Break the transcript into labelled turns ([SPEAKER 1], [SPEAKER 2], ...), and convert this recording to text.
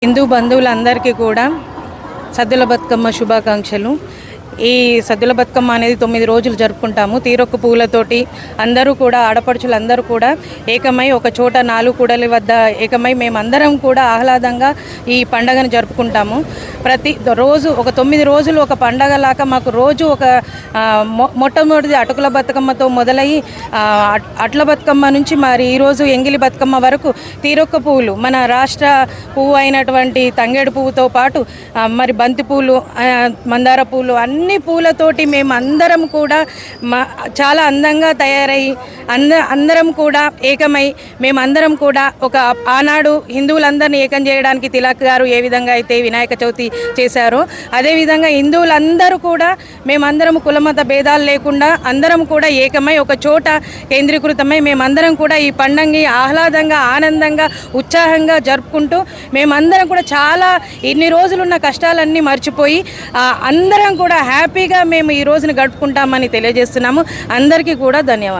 [SPEAKER 1] హిందూ బంధువులందరికీ కూడా సద్దుల బతుకమ్మ శుభాకాంక్షలు. ఈ సద్దుల బతుకమ్మ అనేది 9 రోజులు జరుపుకుంటాము. తీరొక్క పూలతోటి అందరూ కూడా ఆడపడుచులు అందరూ కూడా ఏకమై ఒక చోట 4 కూడలి వద్ద ఏకమై మేమందరం కూడా ఆహ్లాదంగా ఈ పండగను జరుపుకుంటాము. ప్రతి రోజు ఒక 9 రోజులు ఒక పండగలాగా మాకు రోజు ఒక మొట్టమొదటిది అటుకుల బతుకమ్మతో మొదలయ్యి అట్ల బతుకమ్మ నుంచి మరి ఈరోజు ఎంగిలి బతుకమ్మ వరకు తీరొక్క పువ్వులు మన రాష్ట్ర పువ్వు అయినటువంటి తంగేడు పువ్వుతో పాటు మరి బంతి పూలు, మందార పూలు అన్ని పూలతోటి మేము అందరం కూడా చాలా అందంగా తయారయ్యి అందరం కూడా ఏకమై మేమందరం కూడా ఒక ఆనాడు హిందువులందరినీ ఏకం చేయడానికి తిలక్ గారు ఏ విధంగా అయితే వినాయక చవితి చేశారో అదేవిధంగా హిందువులందరూ కూడా మేమందరం కులమత భేదాలు లేకుండా అందరం కూడా ఏకమై ఒక చోట కేంద్రీకృతమై మేమందరం కూడా ఈ పండుగని ఆహ్లాదంగా ఆనందంగా ఉత్సాహంగా జరుపుకుంటూ మేమందరం కూడా చాలా ఇన్ని రోజులున్న కష్టాలన్నీ మర్చిపోయి అందరం కూడా హ్యాపీగా మేము ఈ రోజును గడుపుకుంటామని తెలియజేస్తున్నాము. అందరికీ కూడా ధన్యవాదాలు.